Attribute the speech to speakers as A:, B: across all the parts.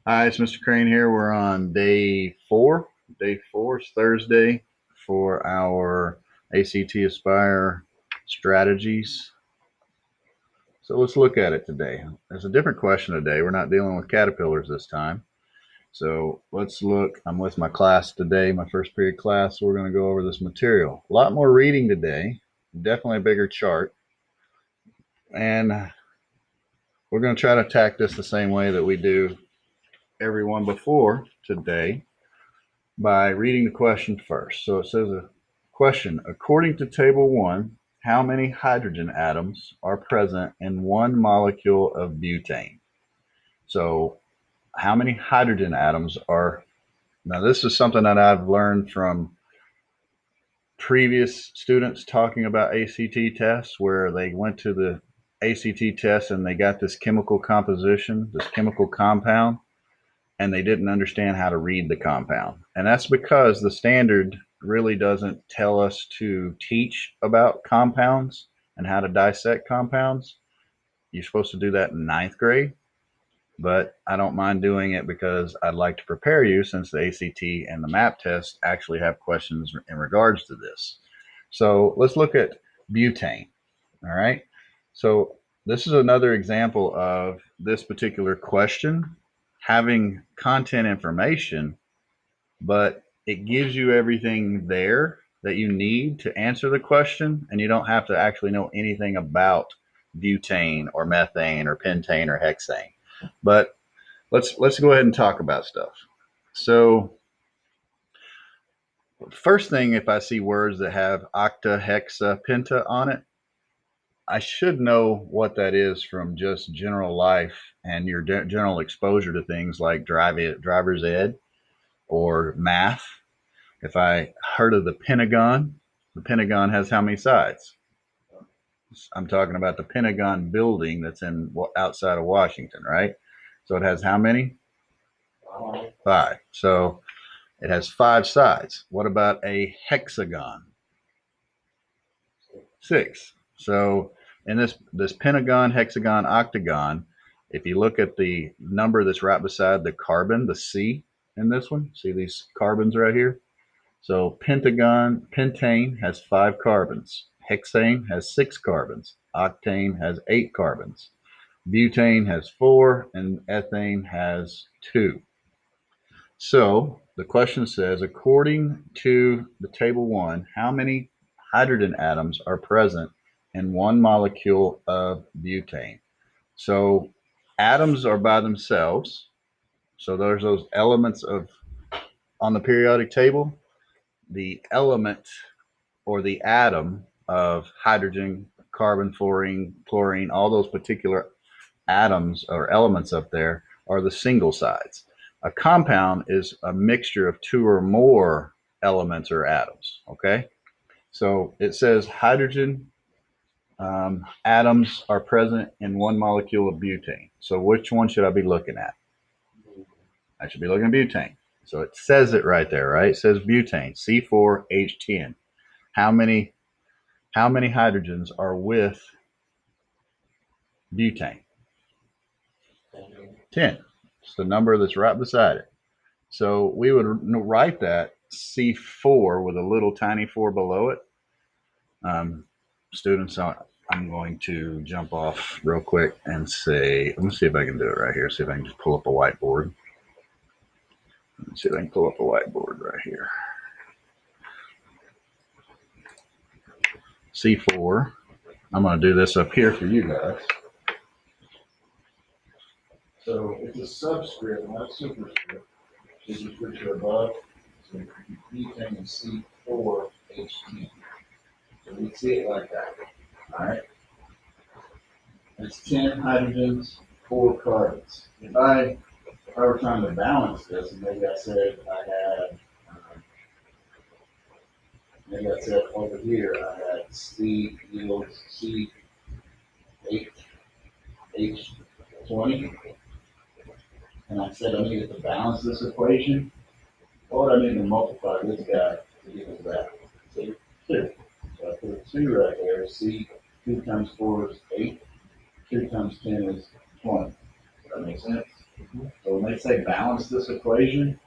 A: Hi, it's Mr. Crane here. We're on day four. Day four is Thursday for our ACT Aspire strategies. So let's look at it today. There's a different question today. We're not dealing with caterpillars this time. So let's look. I'm with my class today, my first period class. So we're going to go over this material. A lot more reading today. Definitely a bigger chart. And we're going to try to attack this the same way that we do every one before today, by reading the question first. So it says a question, according to table 1, how many hydrogen atoms are present in one molecule of butane? So how many hydrogen atoms are, now this is something that I've learned from previous students talking about ACT tests, where they went to the ACT test and they got this chemical composition, this chemical compound, and they didn't understand how to read the compound. And that's because the standard really doesn't tell us to teach about compounds and how to dissect compounds. You're supposed to do that in ninth grade, but I don't mind doing it because I'd like to prepare you, since the ACT and the MAP test actually have questions in regards to this. So let's look at butane. All right. So this is another example of this particular question having content information, but it gives you everything there that you need to answer the question, and you don't have to actually know anything about butane or methane or pentane or hexane. But let's go ahead and talk about stuff. So first thing, if I see words that have octa, hexa, penta on it, I should know what that is from just general life and your general exposure to things like driver's ed or math. If I heard of the Pentagon has how many sides? I'm talking about the Pentagon building that's in outside of Washington, right? So it has how many? Five. So it has five sides. What about a hexagon? Six. So in this pentagon, hexagon, octagon, if you look at the number that's right beside the carbon, the C in this one, see these carbons right here? So pentane has 5 carbons. Hexane has 6 carbons. Octane has 8 carbons. Butane has 4, and ethane has 2. So the question says, according to the table 1, how many hydrogen atoms are present in one molecule of butane? So atoms are by themselves. So there's those elements of on the periodic table. The element or the atom of hydrogen, carbon, fluorine, chlorine, all those particular atoms or elements up there are the single sides. A compound is a mixture of 2 or more elements or atoms. Okay, so it says hydrogen atoms are present in one molecule of butane. So which one should I be looking at? I should be looking at butane. So it says it right there, right? It says butane, C4H10. How many hydrogens are with butane? 10. It's the number that's right beside it. So we would write that C4 with a little tiny 4 below it. Students, I'm going to jump off real quick and say, let me see if I can do it right here. See if I can just pull up a whiteboard. Let's see if I can pull up a whiteboard right here. C4. I'm going to do this up here for you guys. So it's a subscript, not a superscript. Superscripts are above. So butane is C4H10. So we see it like that. All right. It's 10 hydrogens, 4 carbons. If I were trying to balance this, and maybe I said over here I had C yields C8H20, and I said I needed to balance this equation. What would I need to multiply this guy to give us that? See, 2. So I put a 2 right there. C 2 times 4 is 8. 2 times 10 is 20. Does that make sense? So they say balance this equation,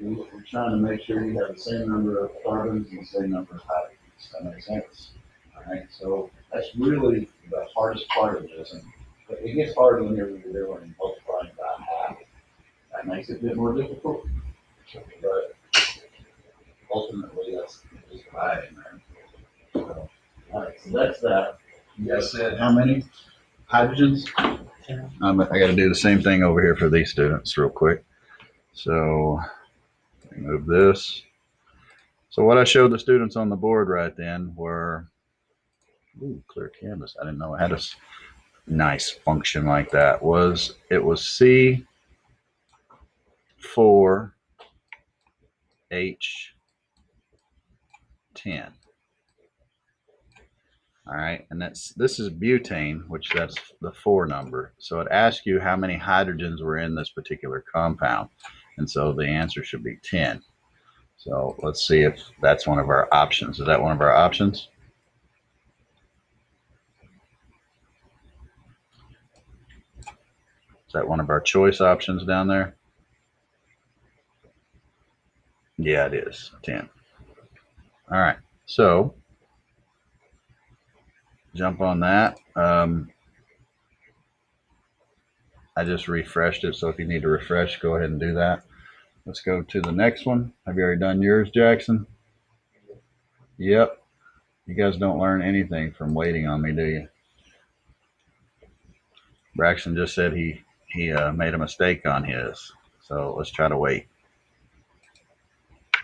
A: we're trying to make sure you have the same number of carbons and the same number of hydrogens. That makes sense? All right, so that's really the hardest part of this. And it gets harder whenever you're doing multiplying by half. That makes it a bit more difficult. But ultimately, that's just dividing there. So, all right, so that's that. You guys said how many hydrogens? I got to do the same thing over here for these students real quick. So move this. So what I showed the students on the board right then were, ooh, clear canvas. I didn't know it had a nice function like that. It was C4H10. All right, and this is butane, which that's the 4 number. So it asks you how many hydrogens were in this particular compound, and so the answer should be 10. So let's see if that's one of our options. Is that one of our options? Is that one of our choice options down there? Yeah, it is 10. All right, so jump on that. I just refreshed it, so if you need to refresh, go ahead and do that. Let's go to the next one. Have you already done yours, Jackson? Yep. You guys don't learn anything from waiting on me, do you? Braxton just said he made a mistake on his, so let's try to wait.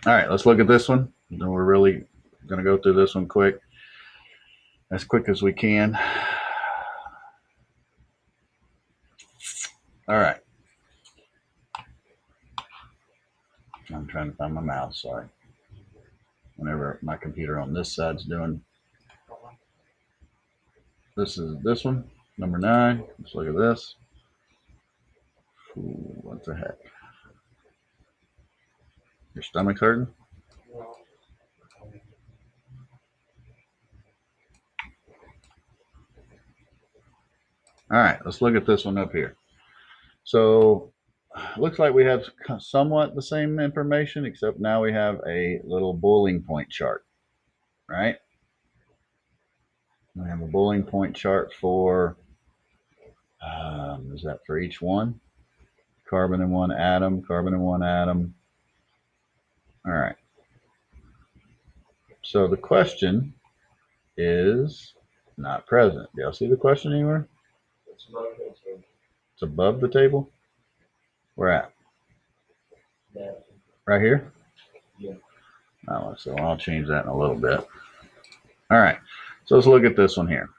A: All right, let's look at this one. We're really going to go through this one quick, as quick as we can. All right. I'm trying to find my mouse, sorry. Whenever my computer on this side's doing. This is this one, number 9. Let's look at this. Ooh, what the heck? Your stomach's hurting? All right, let's look at this one up here. So looks like we have somewhat the same information, except now we have a little boiling point chart, right? We have a boiling point chart for, is that for each one? Carbon in one atom, carbon in one atom. All right. So the question is not present. Do y'all see the question anywhere? It's above the table? Where at? Right here? Yeah. Oh, so I'll change that in a little bit. All right. So let's look at this one here.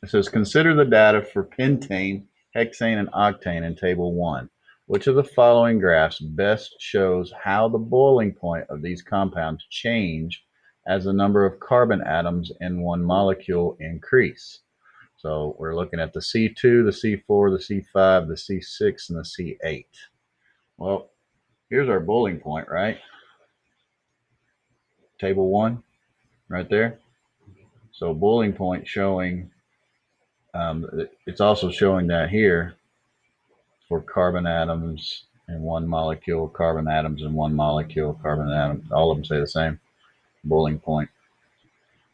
A: It says, consider the data for pentane, hexane, and octane in table 1. Which of the following graphs best shows how the boiling point of these compounds change as the number of carbon atoms in one molecule increase? So we're looking at the C2, the C4, the C5, the C6, and the C8. Well, here's our boiling point, right? Table 1, right there. So boiling point showing, it's also showing that here for carbon atoms in one molecule, carbon atoms in one molecule, carbon atoms, all of them say the same, boiling point.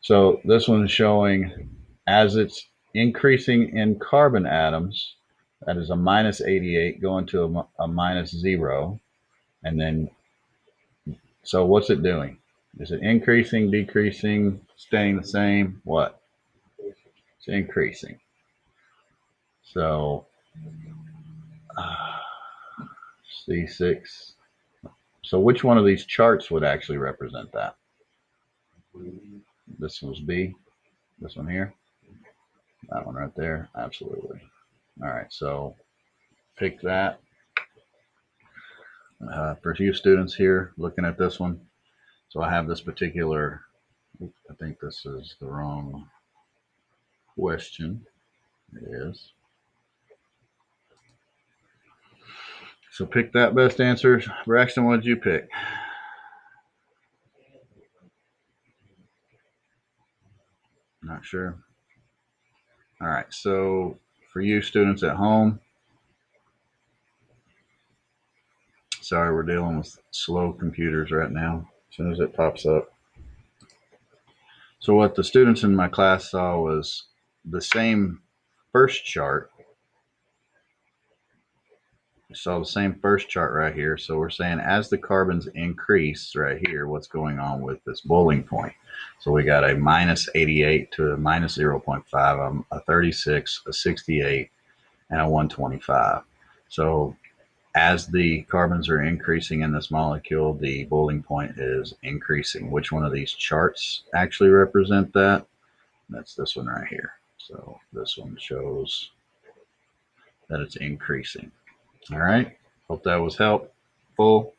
A: So this one is showing as it's increasing in carbon atoms, that is a minus 88 going to a minus 0. And then, so what's it doing? Is it increasing, decreasing, staying the same? What? It's increasing. So C6. So which one of these charts would actually represent that? This was B. This one here. That one right there. Absolutely. All right. So pick that. For you students here looking at this one. So I have this particular, I think this is the wrong question. It is. So pick that best answer. Braxton, what did you pick? Not sure. All right. So for you students at home, Sorry, we're dealing with slow computers right now. As soon as it pops up. So what the students in my class saw was the same first chart. We saw the same first chart right here. So we're saying as the carbons increase right here, what's going on with this boiling point? So we got a minus 88 to a minus 0.5, a 36, a 68, and a 125. So as the carbons are increasing in this molecule, the boiling point is increasing. Which one of these charts actually represent that? That's this one right here. So this one shows that it's increasing. All right. Hope that was helpful.